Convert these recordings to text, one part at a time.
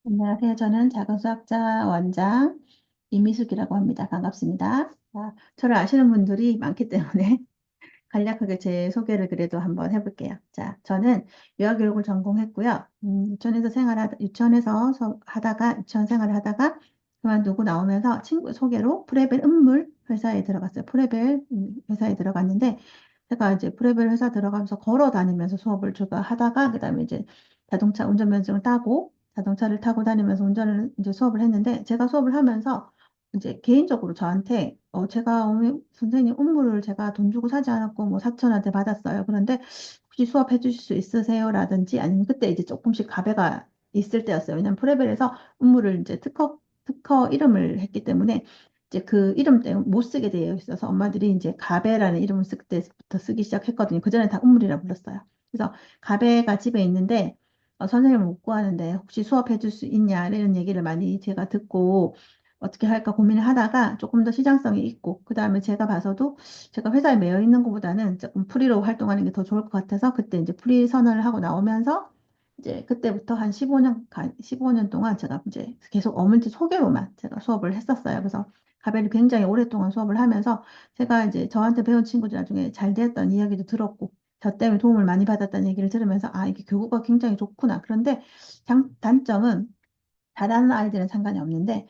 안녕하세요. 저는 작은 수학자 원장 이미숙이라고 합니다. 반갑습니다. 저를 아시는 분들이 많기 때문에 간략하게 제 소개를 그래도 한번 해볼게요. 자, 저는 유아교육을 전공했고요. 유치원에서 하다가, 유치원 생활을 하다가 그만두고 나오면서 친구 소개로 프레벨 음물 회사에 들어갔어요. 프레벨 회사에 들어갔는데, 제가 이제 프레벨 회사 들어가면서 걸어 다니면서 수업을 제가 하다가, 그 다음에 이제 자동차 운전면허증을 따고, 자동차를 타고 다니면서 운전을 이제 수업을 했는데, 제가 수업을 하면서 이제 개인적으로 저한테 제가 선생님 업무를 제가 돈 주고 사지 않았고 뭐 사촌한테 받았어요. 그런데 혹시 수업해 주실 수 있으세요? 라든지 아니면 그때 이제 조금씩 가배가 있을 때였어요. 왜냐면 프레벨에서 업무를 이제 특허 이름을 했기 때문에 이제 그 이름 때문에 못 쓰게 되어 있어서 엄마들이 이제 가배라는 이름을 쓸 때부터 쓰기 시작했거든요. 그전에 다 음물이라 불렀어요. 그래서 가배가 집에 있는데 선생님을 못 구하는데 혹시 수업해 줄 수 있냐 이런 얘기를 많이 제가 듣고 어떻게 할까 고민을 하다가 조금 더 시장성이 있고, 그 다음에 제가 봐서도 제가 회사에 매여 있는 것보다는 조금 프리로 활동하는 게 더 좋을 것 같아서 그때 이제 프리 선언을 하고 나오면서 이제 그때부터 한 15년 동안 제가 이제 계속 어머니 소개로만 제가 수업을 했었어요. 그래서 가벨을 굉장히 오랫동안 수업을 하면서 제가 이제 저한테 배운 친구들 나중에 잘 됐던 이야기도 들었고, 저 때문에 도움을 많이 받았다는 얘기를 들으면서 아, 이게 교구가 굉장히 좋구나. 그런데 단점은 잘하는 아이들은 상관이 없는데,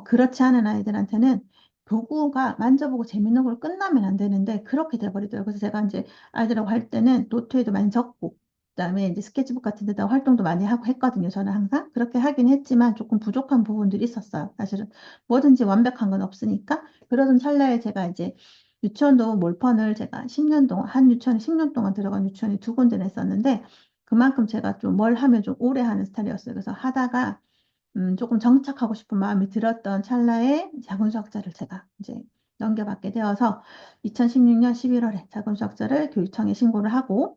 그렇지 않은 아이들한테는 교구가 만져보고 재밌는 걸 끝나면 안 되는데, 그렇게 돼버리더라고요. 그래서 제가 이제 아이들하고 할 때는 노트에도 많이 적고, 그다음에 이제 스케치북 같은 데다 활동도 많이 하고 했거든요. 저는 항상. 그렇게 하긴 했지만 조금 부족한 부분들이 있었어요. 사실은 뭐든지 완벽한 건 없으니까. 그러던 찰나에 제가 이제 유치원도 몰펀을 제가 10년 동안, 한 유치원에 10년 동안 들어간 유치원이 두 군데나 있었는데, 그만큼 제가 좀 뭘 하면 좀 오래 하는 스타일이었어요. 그래서 하다가 조금 정착하고 싶은 마음이 들었던 찰나에 자본수학자를 제가 이제 넘겨받게 되어서 2016년 11월에 자본수학자를 교육청에 신고를 하고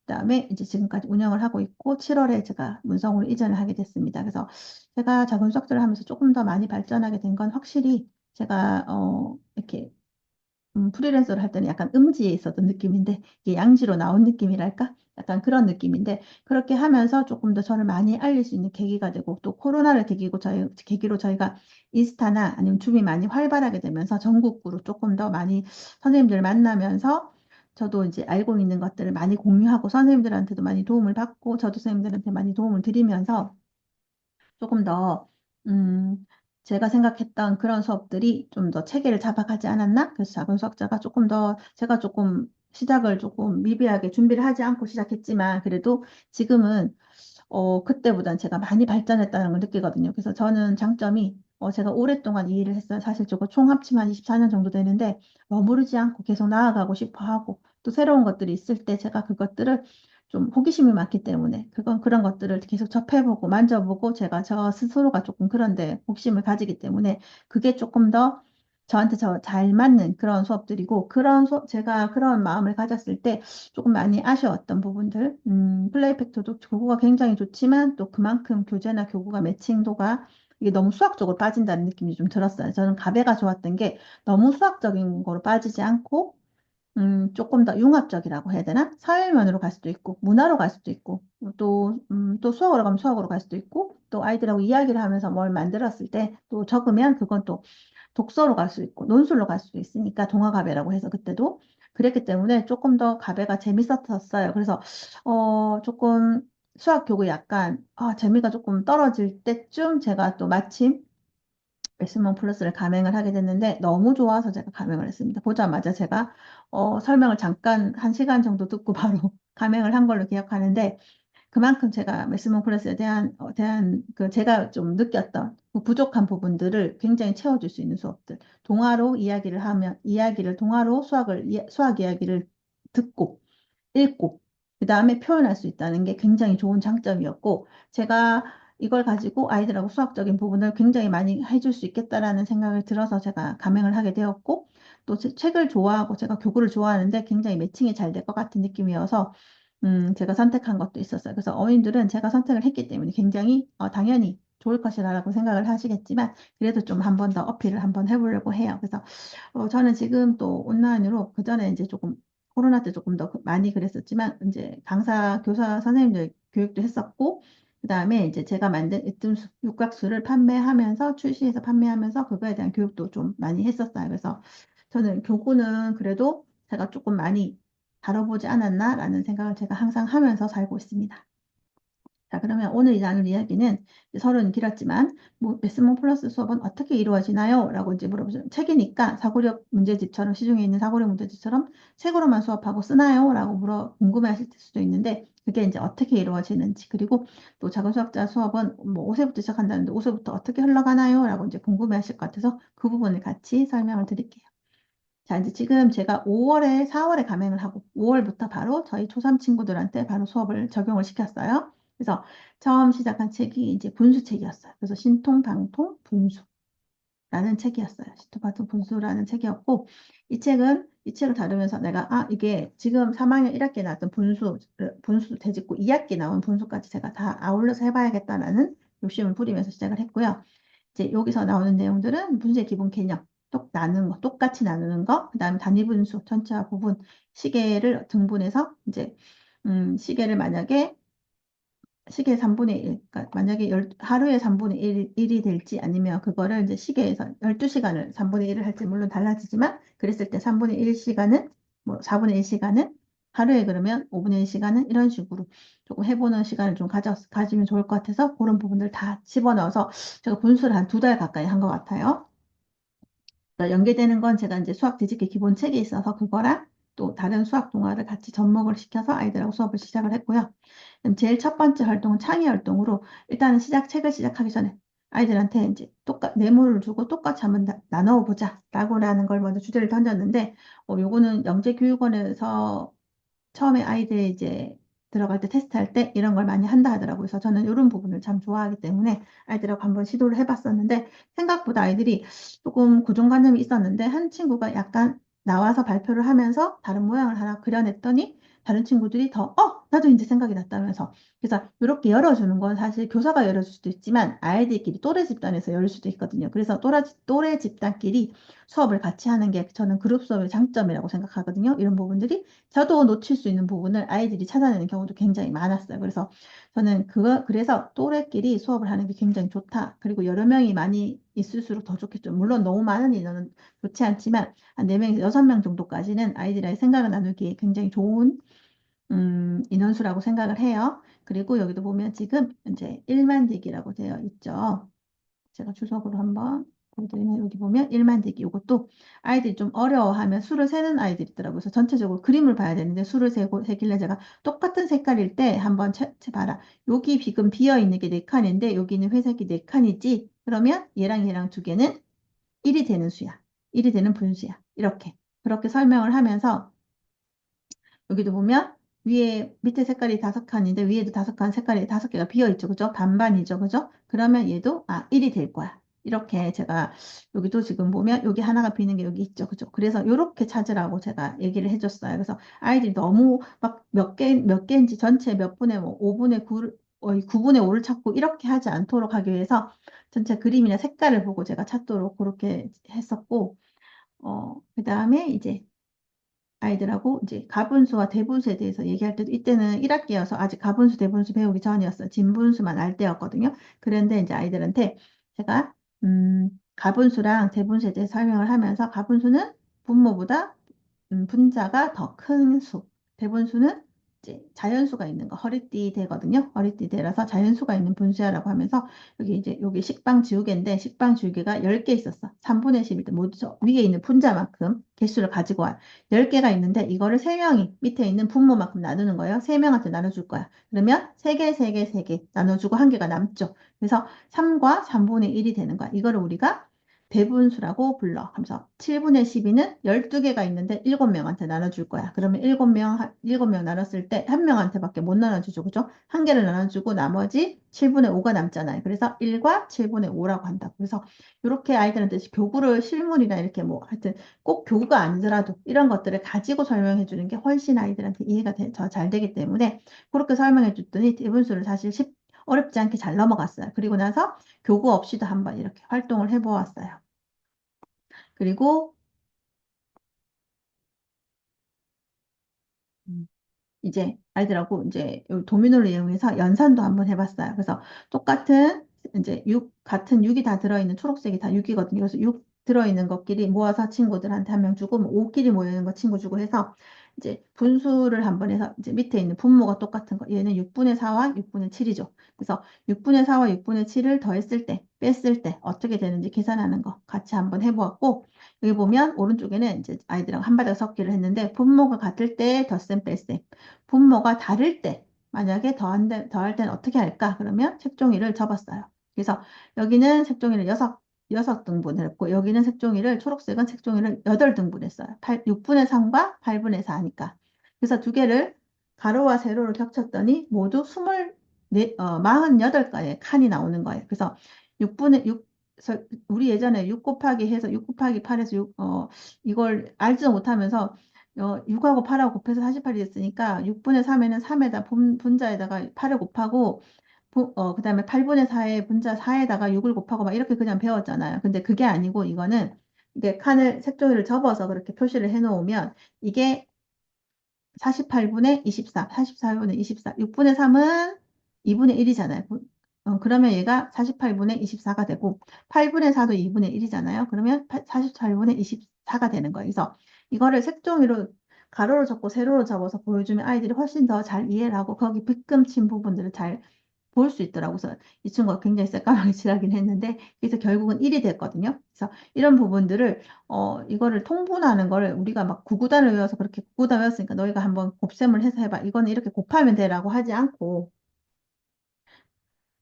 그다음에 이제 지금까지 운영을 하고 있고 7월에 제가 문성으로 이전을 하게 됐습니다. 그래서 제가 자본수학자를 하면서 조금 더 많이 발전하게 된 건 확실히 제가 이렇게 프리랜서를 할 때는 약간 음지에 있었던 느낌인데 이게 양지로 나온 느낌이랄까? 약간 그런 느낌인데 그렇게 하면서 조금 더 저를 많이 알릴 수 있는 계기가 되고 또 코로나를 계기로 저희가 인스타나 아니면 줌이 많이 활발하게 되면서 전국구로 조금 더 많이 선생님들을 만나면서 저도 이제 알고 있는 것들을 많이 공유하고 선생님들한테도 많이 도움을 받고 저도 선생님들한테 많이 도움을 드리면서 조금 더, 제가 생각했던 그런 수업들이 좀 더 체계를 잡아가지 않았나? 그래서 작은 수학자가 조금 더, 제가 조금 시작을 조금 미비하게 준비를 하지 않고 시작했지만, 그래도 지금은, 그때보단 제가 많이 발전했다는 걸 느끼거든요. 그래서 저는 장점이, 제가 오랫동안 이 일을 했어요. 사실 저거 총 합치면 한 24년 정도 되는데, 머무르지 않고 계속 나아가고 싶어 하고, 또 새로운 것들이 있을 때 제가 그것들을 좀 호기심이 많기 때문에 그런 것들을 계속 접해보고 만져보고 제가 저 스스로가 조금 그런데 호기심을 가지기 때문에 그게 조금 더 저한테 잘 맞는 그런 수업들이고 제가 그런 마음을 가졌을 때 조금 많이 아쉬웠던 부분들 플레이 팩터도 교구가 굉장히 좋지만 또 그만큼 교재나 교구가 매칭도가 이게 너무 수학적으로 빠진다는 느낌이 좀 들었어요. 저는 가베가 좋았던 게 너무 수학적인 거로 빠지지 않고 조금 더 융합적이라고 해야 되나? 사회면으로 갈 수도 있고, 문화로 갈 수도 있고, 또 수학으로 가면 수학으로 갈 수도 있고, 또 아이들하고 이야기를 하면서 뭘 만들었을 때 또 적으면 그건 또 독서로 갈 수 있고, 논술로 갈 수도 있으니까 동화가배라고 해서 그때도 그랬기 때문에 조금 더 가배가 재밌었어요. 그래서, 조금 수학 교구 약간, 재미가 조금 떨어질 때쯤 제가 또 마침 엑스몬 플러스를 감행을 하게 됐는데 너무 좋아서 제가 감행을 했습니다. 보자마자 제가 설명을 잠깐 한 시간 정도 듣고 바로 감행을 한 걸로 기억하는데 그만큼 제가 메스몬 플러스에 대한 그 제가 좀 느꼈던 그 부족한 부분들을 굉장히 채워줄 수 있는 수업들. 동화로 이야기를 하면 이야기를 동화로 수학 이야기를 듣고 읽고 그다음에 표현할 수 있다는 게 굉장히 좋은 장점이었고 제가 이걸 가지고 아이들하고 수학적인 부분을 굉장히 많이 해줄 수 있겠다라는 생각을 들어서 제가 감행을 하게 되었고 또 책을 좋아하고 제가 교구를 좋아하는데 굉장히 매칭이 잘 될 것 같은 느낌이어서 제가 선택한 것도 있었어요. 그래서 어머님들은 제가 선택을 했기 때문에 굉장히 당연히 좋을 것이라고 생각을 하시겠지만 그래도 좀 한 번 더 어필을 한번 해보려고 해요. 그래서 저는 지금 또 온라인으로 그전에 이제 조금 코로나 때 조금 더 많이 그랬었지만 이제 교사 선생님들 교육도 했었고 그 다음에 이제 제가 만든 으뜸수, 육각수를 판매하면서, 출시해서 판매하면서 그거에 대한 교육도 좀 많이 했었어요. 그래서 저는 교구는 그래도 제가 조금 많이 다뤄보지 않았나라는 생각을 제가 항상 하면서 살고 있습니다. 자, 그러면 오늘 나눌 이야기는 서론 길었지만, 뭐, 레슨몽 플러스 수업은 어떻게 이루어지나요? 라고 이제 물어보죠. 책이니까 사고력 문제집처럼, 시중에 있는 사고력 문제집처럼 책으로만 수업하고 쓰나요? 라고 궁금해 하실 수도 있는데, 그게 이제 어떻게 이루어지는지, 그리고 또 작은 수학자 수업은 뭐 5세부터 시작한다는데 5세부터 어떻게 흘러가나요? 라고 이제 궁금해 하실 것 같아서 그 부분을 같이 설명을 드릴게요. 자, 이제 지금 제가 5월에, 4월에 감행을 하고 5월부터 바로 저희 초3 친구들한테 바로 수업을 적용을 시켰어요. 그래서 처음 시작한 책이 이제 분수책이었어요. 그래서 신통방통 분수라는 책이었어요. 신통방통 분수라는 책이었고, 이 책을 다루면서 내가, 이게 지금 3학년 1학기에 나왔던 분수 대짓고 2학기에 나온 분수까지 제가 다 아울러서 해봐야겠다라는 욕심을 부리면서 시작을 했고요. 이제 여기서 나오는 내용들은 분수의 기본 개념, 나누는 거, 똑같이 나누는 거, 그다음에 단위 분수, 전체와 부분, 시계를 등분해서 이제 시계를 만약에 시계 3분의 1, 그러니까 만약에 하루에 3분의 1이 될지 아니면 그거를 이제 시계에서 12시간을 3분의 1을 할지 물론 달라지지만 그랬을 때 3분의 1시간은 뭐 4분의 1시간은 하루에 그러면 5분의 1시간은 이런 식으로 조금 해보는 시간을 좀 가지면 좋을 것 같아서 그런 부분들 다 집어넣어서 제가 분수를 한 2달 가까이 한 것 같아요. 그러니까 연계되는 건 제가 이제 수학 뒤집기 기본 책이 있어서 그거랑 또 다른 수학 동화를 같이 접목을 시켜서 아이들하고 수업을 시작을 했고요. 그럼 제일 첫 번째 활동은 창의 활동으로 일단은 책을 시작하기 전에 아이들한테 이제 네모를 주고 똑같이 한번 나눠 보자 라고라는 걸 먼저 주제를 던졌는데 요거는 영재교육원에서 처음에 아이들 이제 들어갈 때 테스트할 때 이런 걸 많이 한다 하더라고요. 그래서 저는 이런 부분을 참 좋아하기 때문에 아이들하고 한번 시도를 해봤었는데 생각보다 아이들이 조금 고정관념이 있었는데 한 친구가 약간 나와서 발표를 하면서 다른 모양을 하나 그려냈더니 다른 친구들이 나도 이제 생각이 났다면서 그래서 이렇게 열어주는 건 사실 교사가 열어줄 수도 있지만 아이들끼리 또래 집단에서 열릴 수도 있거든요. 그래서 또래 집단끼리 수업을 같이 하는 게 저는 그룹 수업의 장점이라고 생각하거든요. 이런 부분들이 저도 놓칠 수 있는 부분을 아이들이 찾아내는 경우도 굉장히 많았어요. 그래서 저는 그래서 또래끼리 수업을 하는 게 굉장히 좋다. 그리고 여러 명이 많이 있을수록 더 좋겠죠. 물론 너무 많은 인원은 좋지 않지만 한 4명에서 6명 정도까지는 아이들의 생각을 나누기에 굉장히 좋은 인원수라고 생각을 해요. 그리고 여기도 보면 지금 이제 1만대기라고 되어 있죠. 제가 주석으로 한번 보여드리면 여기 보면 1만대기 이것도 아이들이 좀 어려워하면 수를 세는 아이들이 있더라고요. 그래서 전체적으로 그림을 봐야 되는데 수를 세길래 제가 똑같은 색깔일 때 한번 봐라. 여기 지금 비어 있는 게 4칸인데 여기는 회색이 4칸이지. 그러면 얘랑 두 개는 1이 되는 수야. 1이 되는 분수야. 이렇게 그렇게 설명을 하면서 여기도 보면 밑에 색깔이 5칸인데 위에도 5칸 색깔이 5개가 비어 있죠. 그죠? 반반이죠. 그죠? 그러면 얘도 1이 될 거야. 이렇게 제가 여기도 지금 보면 여기 하나가 비는 게 여기 있죠. 그죠? 그래서 이렇게 찾으라고 제가 얘기를 해줬어요. 그래서 아이들이 너무 막 몇 개인지 전체 몇 분의 뭐 5분의 9, 9분의 5를 찾고 이렇게 하지 않도록 하기 위해서 전체 그림이나 색깔을 보고 제가 찾도록 그렇게 했었고, 그 다음에 이제 아이들하고 이제 가분수와 대분수에 대해서 얘기할 때도 이때는 1학기여서 아직 가분수, 대분수 배우기 전이었어요. 진분수만 알 때였거든요. 그런데 이제 아이들한테 제가 가분수랑 대분수에 대해서 설명을 하면서 가분수는 분모보다 분자가 더 큰 수, 대분수는 이제 자연수가 있는 거, 허리띠 대거든요. 허리띠 대라서 자연수가 있는 분수야라고 하면서 여기 식빵 지우개인데 식빵 지우개가 10개 있었어. 3분의 11, 모두 위에 있는 분자만큼 개수를 가지고 와. 10개가 있는데 이거를 3명이 밑에 있는 분모만큼 나누는 거예요. 3명한테 나눠줄 거야. 그러면 3개, 3개, 3개 나눠주고 한 개가 남죠. 그래서 3과 3분의 1이 되는 거야. 이거를 우리가 대분수라고 불러. 하면서 7분의 12는 12개가 있는데 7명한테 나눠줄 거야. 그러면 7명 나눴을 때 한 명한테밖에 못 나눠주죠. 그죠? 한 개를 나눠주고 나머지 7분의 5가 남잖아요. 그래서 1과 7분의 5라고 한다. 그래서 이렇게 아이들한테 교구를 실물이나 이렇게 뭐 하여튼 꼭 교구가 아니더라도 이런 것들을 가지고 설명해 주는 게 훨씬 아이들한테 이해가 더 잘 되기 때문에 그렇게 설명해 줬더니 대분수를 사실 어렵지 않게 잘 넘어갔어요. 그리고 나서 교구 없이도 한번 이렇게 활동을 해보았어요. 그리고 이제 아이들하고 이제 요 도미노를 이용해서 연산도 한번 해봤어요. 그래서 똑같은 이제 같은 6이 다 들어있는 초록색이 다 6이거든요. 그래서 6 들어있는 것끼리 모아서 친구들한테 한 명 주고, 뭐 5끼리 모여있는 거 친구 주고 해서 이제 분수를 한번 해서 이제 밑에 있는 분모가 똑같은 거. 얘는 6분의 4와 6분의 7이죠. 그래서 6분의 4와 6분의 7을 더했을 때, 뺐을 때 어떻게 되는지 계산하는 거 같이 한번 해보았고, 여기 보면 오른쪽에는 이제 아이들하고 한 바닥 섞기를 했는데 분모가 같을 때 덧셈 뺄셈, 분모가 다를 때 만약에 더할 때는 어떻게 할까? 그러면 색종이를 접었어요. 그래서 여기는 색종이를 여섯 등분을 했고 여기는 색종이를 초록색은 색종이를 8등분 했어요. 6분의 3과 8분의 4니까. 그래서 두 개를 가로와 세로로 겹쳤더니 모두 48개의 칸이 나오는 거예요. 그래서 6분의 6 우리 예전에 6 곱하기 해서 6 곱하기 8에서 이걸 알지도 못하면서 6하고 8하고 곱해서 48이 됐으니까 6분의 3에는 3에다 분자에다가 8을 곱하고 그다음에 8분의 4에 분자 4에다가 6을 곱하고 막 이렇게 그냥 배웠잖아요. 근데 그게 아니고 이거는 이게 칸을 색종이를 접어서 그렇게 표시를 해 놓으면 이게 48분의 24, 44분의 24, 6분의 3은 2분의 1이잖아요. 그러면 얘가 48분의 24가 되고 8분의 4도 2분의 1이잖아요. 그러면 48분의 24가 되는 거예요. 그래서 이거를 색종이로 가로로 접고 세로로 접어서 보여주면 아이들이 훨씬 더 잘 이해를 하고 거기 빗금 친 부분들을 잘 볼 수 있더라고요. 그래서 이 친구가 굉장히 새까맣게 칠하긴 했는데 그래서 결국은 1이 됐거든요. 그래서 이런 부분들을 이거를 통분하는 거를 우리가 막 구구단을 외워서 그렇게 구구단 외웠으니까 너희가 한번 곱셈을 해서 해봐. 이거는 이렇게 곱하면 돼라고 하지 않고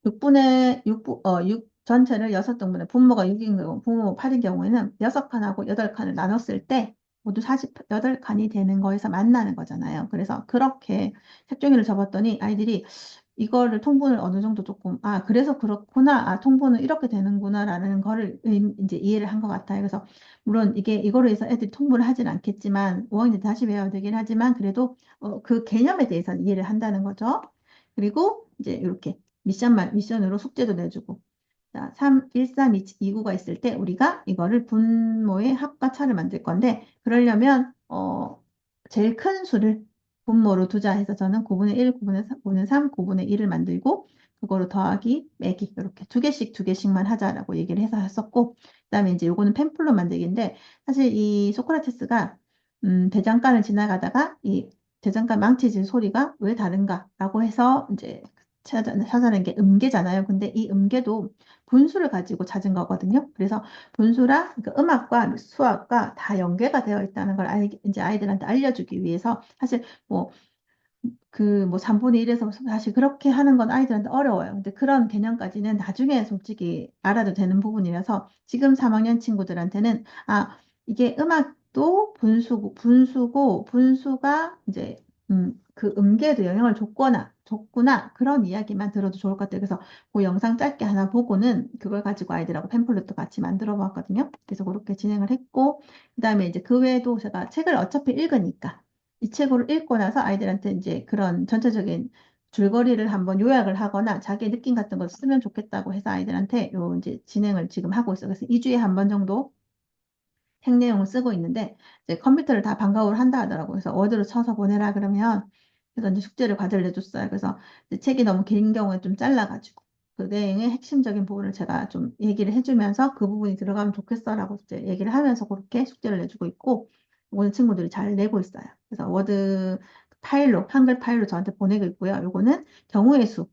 6분의 6 전체를 6등분에 분모가 6인 경우, 분모 8인 경우에는 6칸하고 8칸을 나눴을 때 모두 48칸이 되는 거에서 만나는 거잖아요. 그래서 그렇게 색종이를 접었더니 아이들이 이거를 통분을 어느 정도 조금, 그래서 그렇구나. 통분은 이렇게 되는구나라는 거를 이제 이해를 한 것 같아요. 그래서 물론 이거로 해서 애들이 통분을 하진 않겠지만 5학년 다시 배워야 되긴 하지만 그래도 그 개념에 대해서는 이해를 한다는 거죠. 그리고 이제 이렇게 미션으로 숙제도 내주고. 자, 132구가 있을 때 우리가 이거를 분모의 합과 차를 만들 건데, 그러려면, 제일 큰 수를 분모로 두자 해서 저는 9분의 1, 9분의 3, 9분의 3, 9분의 1을 만들고, 그거로 더하기, 빼기, 이렇게 두 개씩만 하자라고 얘기를 해서 했었고, 그 다음에 이제 요거는 팸플릿 만들기인데, 사실 이 소크라테스가, 대장간을 지나가다가 이 대장간 망치질 소리가 왜 다른가라고 해서 이제 찾아낸 게 음계잖아요. 근데 이 음계도 분수를 가지고 찾은 거거든요. 그래서 분수랑 그 음악과 수학과 다 연계가 되어 있다는 걸 이제 아이들한테 알려주기 위해서 사실 뭐 3분의 1에서 사실 그렇게 하는 건 아이들한테 어려워요. 근데 그런 개념까지는 나중에 솔직히 알아도 되는 부분이라서 지금 3학년 친구들한테는 이게 음악도 분수고 분수가 이제 그 음계에도 영향을 줬구나 그런 이야기만 들어도 좋을 것 같아요. 그래서 그 영상 짧게 하나 보고는 그걸 가지고 아이들하고 팸플릿도 같이 만들어 봤거든요. 그래서 그렇게 진행을 했고 그다음에 이제 그 외에도 제가 책을 어차피 읽으니까 이 책을 읽고 나서 아이들한테 이제 그런 전체적인 줄거리를 한번 요약을 하거나 자기 느낌 같은 걸 쓰면 좋겠다고 해서 아이들한테 요 이제 진행을 지금 하고 있어요. 그래서 2주에 한 번 정도 책 내용을 쓰고 있는데 이제 컴퓨터를 다 방과후를 한다 하더라고요. 그래서 워드로 쳐서 보내라 그러면 그래서 이제 과제를 내줬어요. 그래서 이제 책이 너무 긴 경우에 좀 잘라가지고 그 내용의 핵심적인 부분을 제가 좀 얘기를 해주면서 그 부분이 들어가면 좋겠어라고 이제 얘기를 하면서 그렇게 숙제를 내주고 있고 오늘 친구들이 잘 내고 있어요. 그래서 워드 파일로 한글 파일로 저한테 보내고 있고요. 요거는 경우의 수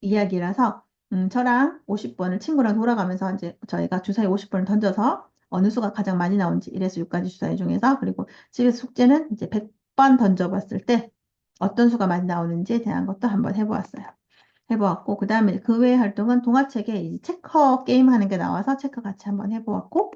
이야기라서 저랑 50번을 친구랑 돌아가면서 이제 저희가 주사위 50번을 던져서 어느 수가 가장 많이 나온지 1에서 6까지 주사위 중에서 그리고 집에서 숙제는 이제 100번 던져봤을 때 어떤 수가 많이 나오는지에 대한 것도 한번 해보았어요. 해보았고 그 다음에 그 외의 활동은 동화책에 이제 체커 게임 하는 게 나와서 체커 같이 한번 해보았고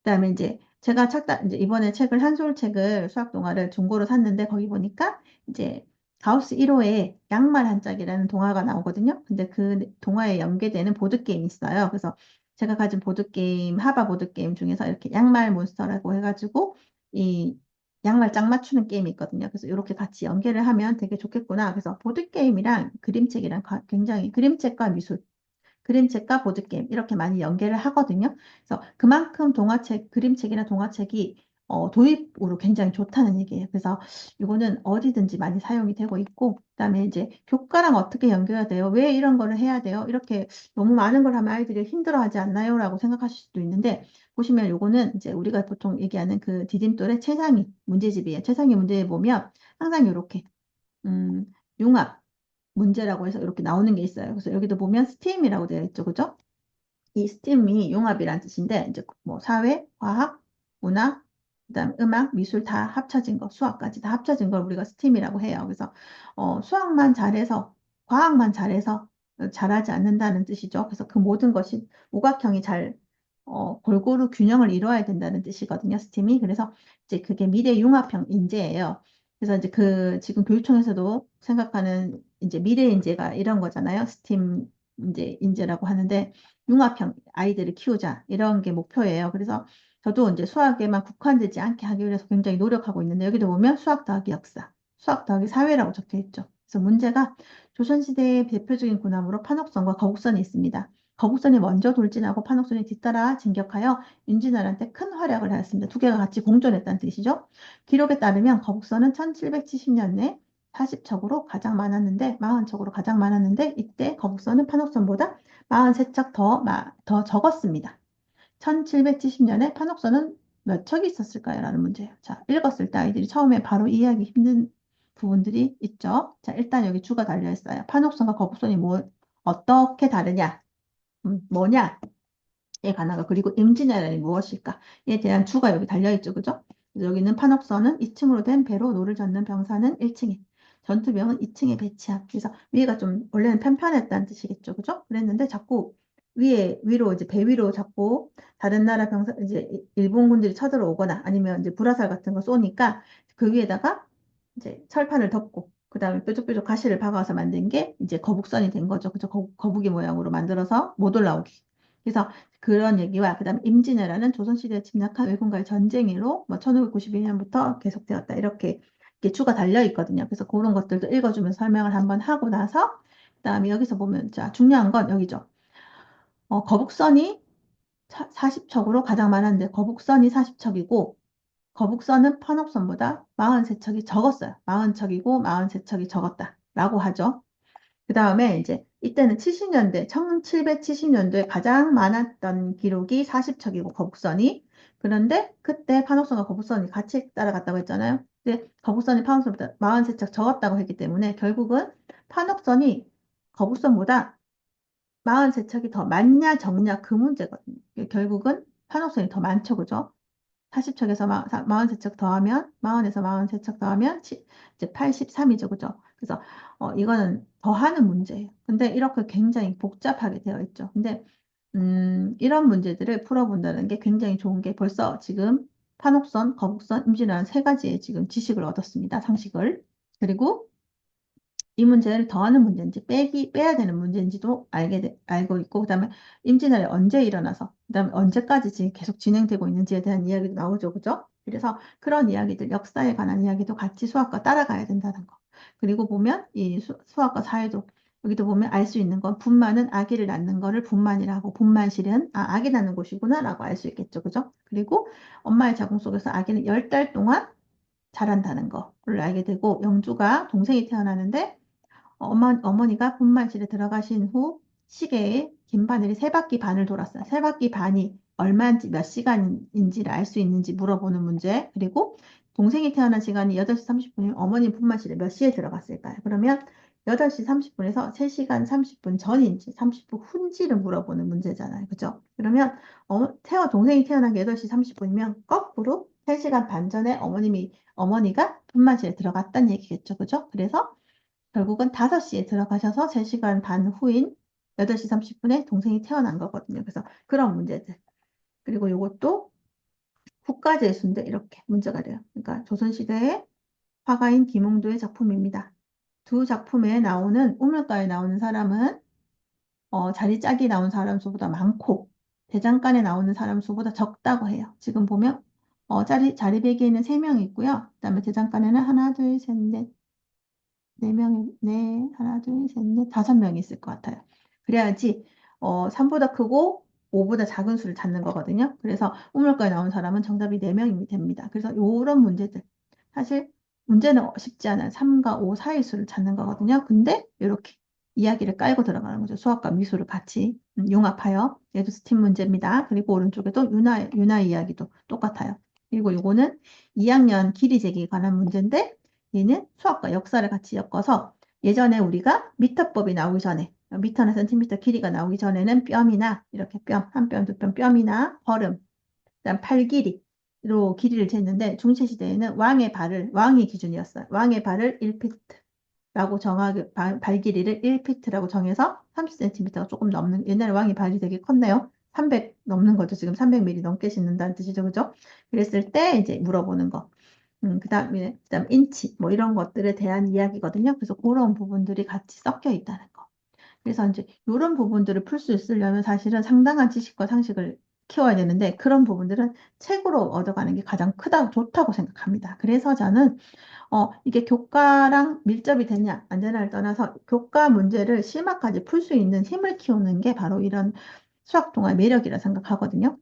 그다음에 이제 제가 찾다 이제 이번에 한솔 책을 수학 동화를 중고로 샀는데 거기 보니까 이제 가우스 1호에 양말 한 짝이라는 동화가 나오거든요. 근데 그 동화에 연계되는 보드 게임이 있어요. 그래서 제가 가진 보드 게임 하바 보드 게임 중에서 이렇게 양말 몬스터라고 해가지고 이 양말 짝 맞추는 게임이 있거든요. 그래서 이렇게 같이 연계를 하면 되게 좋겠구나. 그래서 보드 게임이랑 그림책이랑 굉장히 그림책과 미술 그림책과 보드게임 이렇게 많이 연계를 하거든요. 그래서 그만큼 그림책이나 동화책이 도입으로 굉장히 좋다는 얘기예요. 그래서 이거는 어디든지 많이 사용이 되고 있고, 그다음에 이제 교과랑 어떻게 연결해야 돼요? 왜 이런 거를 해야 돼요? 이렇게 너무 많은 걸 하면 아이들이 힘들어하지 않나요? 라고 생각하실 수도 있는데, 보시면 요거는 이제 우리가 보통 얘기하는 그 디딤돌의 최상위 문제집이에요. 최상위 문제에 보면 항상 이렇게 융합 문제라고 해서 이렇게 나오는 게 있어요. 그래서 여기도 보면 스팀이라고 되어 있죠. 그죠? 이 스팀이 융합이란 뜻인데 이제 뭐 사회, 과학, 문화, 그다음 음악, 미술 다 합쳐진 거, 수학까지 다 합쳐진 걸 우리가 스팀이라고 해요. 그래서 수학만 잘해서 과학만 잘해서 잘하지 않는다는 뜻이죠. 그래서 그 모든 것이 오각형이 잘 골고루 균형을 이루어야 된다는 뜻이거든요. 스팀이. 그래서 이제 그게 미래 융합형 인재예요. 그래서 이제 그 지금 교육청에서도 생각하는 이제 미래 인재가 이런 거잖아요. 스팀 이제 인재라고 하는데 융합형 아이들을 키우자 이런 게 목표예요. 그래서 저도 이제 수학에만 국한되지 않게 하기 위해서 굉장히 노력하고 있는데 여기도 보면 수학 더하기 역사, 수학 더하기 사회라고 적혀 있죠. 그래서 문제가 조선시대의 대표적인 군함으로 판옥선과 거북선이 있습니다. 거북선이 먼저 돌진하고 판옥선이 뒤따라 진격하여 윤진ar한테 큰 활약을 하였습니다. 두 개가 같이 공존했다는 뜻이죠. 기록에 따르면 거북선은 1770년에 40척으로 가장 많았는데 40척으로 가장 많았는데 이때 거북선은 판옥선보다 43척 더 적었습니다. 1770년에 판옥선은 몇 척이 있었을까요? 라는 문제예요. 자, 읽었을 때 아이들이 처음에 바로 이해하기 힘든 부분들이 있죠. 자, 일단 여기 주가 달려 있어요. 판옥선과 거북선이 어떻게 다르냐? 뭐냐? 에 관한 거. 그리고 임진왜란이 무엇일까?에 대한 주가 여기 달려 있죠. 그죠? 그래서 여기는 판옥선은 2층으로 된 배로 노를 젓는 병사는 1층에, 전투병은 2층에 배치함. 그래서 위가 좀 원래는 편편했다는 뜻이겠죠. 그죠? 그랬는데 자꾸 위로 이제 배 위로 자꾸 다른 나라 병사 이제 일본군들이 쳐들어오거나 아니면 이제 불화살 같은 거 쏘니까 그 위에다가 이제 철판을 덮고 그다음에 뾰족뾰족 가시를 박아서 만든 게 이제 거북선이 된 거죠. 그죠? 거북이 모양으로 만들어서 못 올라오게. 그래서 그런 얘기와 그다음 임진왜란은 조선시대에 침략한 왜군과의 전쟁으로 뭐 1592년부터 계속되었다. 이렇게 추가 달려 있거든요. 그래서 그런 것들도 읽어주면서 설명을 한번 하고 나서 그다음에 여기서 보면 자 중요한 건 여기죠. 거북선이 40척으로 가장 많았는데 거북선이 40척이고 거북선은 판옥선보다 43척이 적었어요. 40척이고 43척이 적었다라고 하죠. 그 다음에 이제 이때는 70년대, 1770년도에 가장 많았던 기록이 40척이고 거북선이. 그런데 그때 판옥선과 거북선이 같이 따라갔다고 했잖아요. 근데 거북선이 판옥선보다 43척 적었다고 했기 때문에 결국은 판옥선이 거북선보다 43척이 더 많냐 적냐 그 문제거든요. 결국은 판옥선이 더 많죠. 그죠? 40척에서 43척 더하면 40에서 43척 더하면 이제 83이죠. 그죠? 그래서 이거는 더하는 문제예요. 근데 이렇게 굉장히 복잡하게 되어 있죠. 근데 이런 문제들을 풀어본다는 게 굉장히 좋은 게 벌써 지금 판옥선, 거북선, 임진왜란 세 가지의 지금 지식을 얻었습니다. 상식을. 그리고 이 문제를 더하는 문제인지 빼야 되는 문제인지도 알고 있고, 그 다음에 임진왜란이 언제 일어나서, 그 다음에 언제까지 지금 계속 진행되고 있는지에 대한 이야기도 나오죠. 그죠? 그래서 그런 이야기들, 역사에 관한 이야기도 같이 수학과 따라가야 된다는 거. 그리고 보면 이 수학과 사회도, 여기도 보면 알 수 있는 건 분만은 아기를 낳는 거를 분만이라고, 분만실은 아기 낳는 곳이구나 라고 알 수 있겠죠. 그죠? 그리고 엄마의 자궁 속에서 아기는 10달 동안 자란다는 거를 알게 되고, 영주가 동생이 태어나는데 어머니가 분만실에 들어가신 후 시계에 긴 바늘이 세 바퀴 반을 돌았어요. 세 바퀴 반이 얼마인지 몇 시간인지를 알 수 있는지 물어보는 문제. 그리고 동생이 태어난 시간이 8시 30분이면 어머니 분만실에 몇 시에 들어갔을까요? 그러면 8시 30분에서 3시간 30분 전인지 30분 후인지를 물어보는 문제잖아요. 그죠? 그러면 동생이 태어난 게 8시 30분이면 거꾸로 3시간 반 전에 어머니가 분만실에 들어갔다는 얘기겠죠. 그죠? 그래서 결국은 5시에 들어가셔서 3시간 반 후인 8시 30분에 동생이 태어난 거거든요. 그래서 그런 문제들. 그리고 이것도 국가재수인데 이렇게 문제가 돼요. 그러니까 조선시대의 화가인 김홍도의 작품입니다. 두 작품에 나오는 우물가에 나오는 사람은 자리 짝이 나온 사람 수보다 많고 대장간에 나오는 사람 수보다 적다고 해요. 지금 보면 자리배기에 있는 3명이 있고요. 그다음에 대장간에는 하나, 둘, 셋, 넷, 하나, 둘, 셋, 넷, 5명이 있을 것 같아요. 그래야지, 산보다 크고, 5보다 작은 수를 찾는 거거든요. 그래서 우물가에 나온 사람은 정답이 4명이 됩니다. 그래서 이런 문제들. 사실 문제는 쉽지 않아요. 3과 5 사이 수를 찾는 거거든요. 근데 이렇게 이야기를 깔고 들어가는 거죠. 수학과 미술을 같이 융합하여. 얘도 스팀 문제입니다. 그리고 오른쪽에도 윤화 이야기도 똑같아요. 그리고 이거는 2학년 길이 재기에 관한 문제인데 얘는 수학과 역사를 같이 엮어서 예전에 우리가 미터법이 나오기 전에 미터나 센티미터 길이가 나오기 전에는 뼘이나 이렇게 뼘, 한 뼘, 두 뼘, 뼘이나 걸음, 그다음 팔 길이로 길이를 쟀는데 중세시대에는 왕이 기준이었어요. 왕의 발을 1피트라고 정하게 발 길이를 1피트라고 정해서 30cm가 조금 넘는 옛날에 왕의 발이 되게 컸네요. 300 넘는 거죠. 지금 300mm 넘게 싣는다는 뜻이죠. 그죠? 그랬을 때 이제 물어보는 거. 그다음 인치 뭐 이런 것들에 대한 이야기거든요. 그래서 그런 부분들이 같이 섞여 있다는 거. 그래서 이제 이런 부분들을 풀 수 있으려면 사실은 상당한 지식과 상식을 키워야 되는데 그런 부분들은 책으로 얻어가는 게 가장 좋다고 생각합니다. 그래서 저는 이게 교과랑 밀접이 되냐 안 되냐를 떠나서 교과 문제를 심화까지 풀 수 있는 힘을 키우는 게 바로 이런 수학 동화의 매력이라 생각하거든요.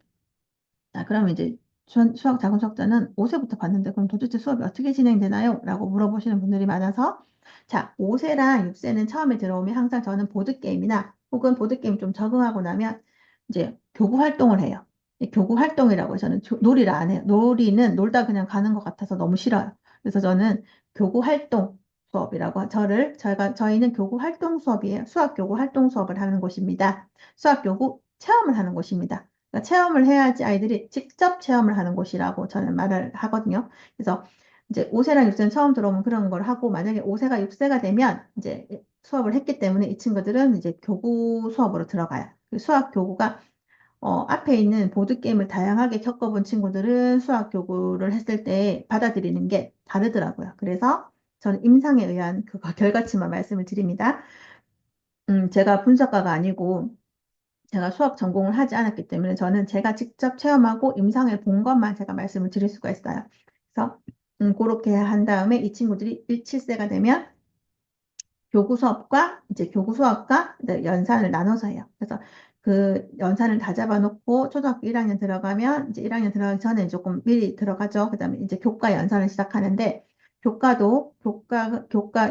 자, 그러면 이제 수학 자금 수학자는 5세부터 봤는데 그럼 도대체 수업이 어떻게 진행되나요? 라고 물어보시는 분들이 많아서 자, 5세랑 6세는 처음에 들어오면 항상 저는 보드게임이나 혹은 보드게임 좀 적응하고 나면 이제 교구 활동을 해요. 이 교구 활동이라고 저는 놀이를 안 해요. 놀이는 놀다 그냥 가는 것 같아서 너무 싫어요. 그래서 저는 교구 활동 수업이라고 저희는 교구 활동 수업이에요. 수학 교구 활동 수업을 하는 곳입니다. 수학 교구 체험을 하는 곳입니다. 그러니까 체험을 해야지 아이들이 직접 체험을 하는 곳이라고 저는 말을 하거든요. 그래서 이제 5세랑 6세는 처음 들어오면 그런 걸 하고 만약에 5세가 6세가 되면 이제 수업을 했기 때문에 이 친구들은 이제 교구 수업으로 들어가요. 그 수학 교구가 앞에 있는 보드게임을 다양하게 겪어본 친구들은 수학 교구를 했을 때 받아들이는 게 다르더라고요. 그래서 저는 임상에 의한 그거 결과치만 말씀을 드립니다. 제가 분석가가 아니고 제가 수학 전공을 하지 않았기 때문에 저는 제가 직접 체험하고 임상을 본 것만 제가 말씀을 드릴 수가 있어요. 그래서 그렇게 한 다음에 이 친구들이 7세가 되면 교구 수업과 이제 교구 수업과 이제 연산을 나눠서 해요. 그래서 그 연산을 다 잡아놓고 초등학교 1학년 들어가면 이제 1학년 들어가기 전에 조금 미리 들어가죠. 그다음에 이제 교과 연산을 시작하는데 교과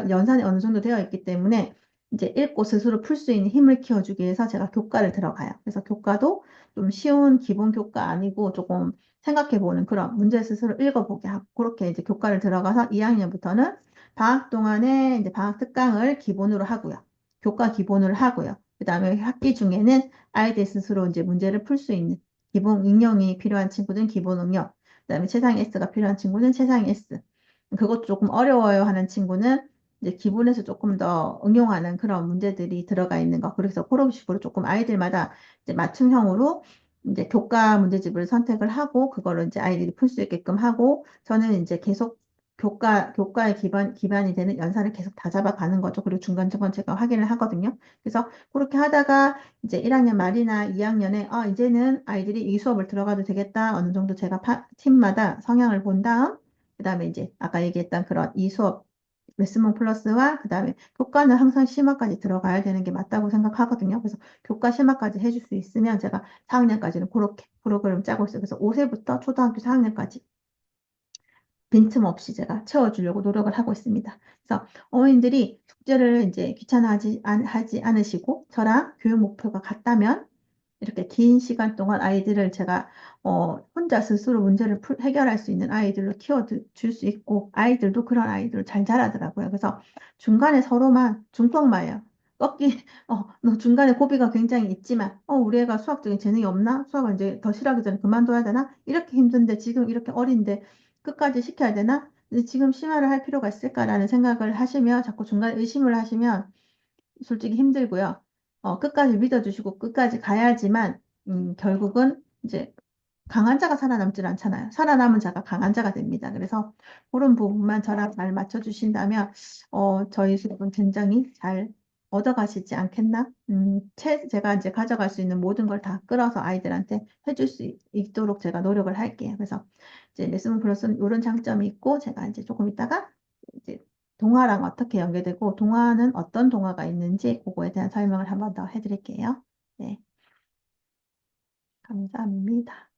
연산이 어느 정도 되어 있기 때문에 이제 읽고 스스로 풀 수 있는 힘을 키워주기 위해서 제가 교과를 들어가요. 그래서 교과도 좀 쉬운 기본 교과 아니고 조금 생각해보는 그런 문제 스스로 읽어보게 하고 그렇게 이제 교과를 들어가서 2학년부터는 방학 동안에 이제 방학 특강을 기본으로 하고요. 교과 기본을 하고요. 그 다음에 학기 중에는 아이들 스스로 이제 문제를 풀 수 있는 기본 응용이 필요한 친구들은 기본 응용. 그 다음에 최상 S가 필요한 친구는 최상 S. 그것도 조금 어려워요 하는 친구는 이제 기본에서 조금 더 응용하는 그런 문제들이 들어가 있는 거. 그래서 그런 식으로 조금 아이들마다 이제 맞춤형으로 이제 교과 문제집을 선택을 하고 그거를 이제 아이들이 풀 수 있게끔 하고 저는 이제 계속 교과의 기반이 되는 연산을 계속 다잡아가는 거죠. 그리고 중간중간 제가 확인을 하거든요. 그래서 그렇게 하다가 이제 1학년 말이나 2학년에 이제는 아이들이 이 수업을 들어가도 되겠다. 어느 정도 제가 팀마다 성향을 본 다음, 그 다음에 이제 아까 얘기했던 그런 이 수업 레슨몽 플러스와 그 다음에 교과는 항상 심화까지 들어가야 되는 게 맞다고 생각하거든요. 그래서 교과 심화까지 해줄 수 있으면 제가 4학년까지는 그렇게 프로그램 짜고 있어요. 그래서 5세부터 초등학교 4학년까지 빈틈없이 제가 채워주려고 노력을 하고 있습니다. 그래서 어머님들이 숙제를 이제 하지 않으시고 저랑 교육 목표가 같다면 이렇게 긴 시간 동안 아이들을 제가 혼자 스스로 문제를 해결할 수 있는 아이들로 키워줄 수 있고 아이들도 그런 아이들을 잘 자라더라고요. 그래서 중간에 서로만 중턱마예요. 너 중간에 고비가 굉장히 있지만, 우리 애가 수학적인 재능이 없나? 수학을 이제 더 싫어하기 전에 그만둬야 되나? 이렇게 힘든데, 지금 이렇게 어린데, 끝까지 시켜야 되나? 근데 지금 심화를 할 필요가 있을까라는 생각을 하시면, 자꾸 중간에 의심을 하시면, 솔직히 힘들고요. 끝까지 믿어주시고 끝까지 가야지만 결국은 이제 강한 자가 살아남질 않잖아요. 살아남은 자가 강한 자가 됩니다. 그래서 그런 부분만 저랑 잘 맞춰주신다면 저희 수업은 굉장히 잘 얻어가시지 않겠나? 제가 이제 가져갈 수 있는 모든 걸 다 끌어서 아이들한테 해줄 수 있도록 제가 노력을 할게요. 그래서 이제 레슨 플러스는 이런 장점이 있고 제가 이제 조금 있다가 이제 동화랑 어떻게 연계되고 동화는 어떤 동화가 있는지 그거에 대한 설명을 한번 더 해드릴게요. 네. 감사합니다.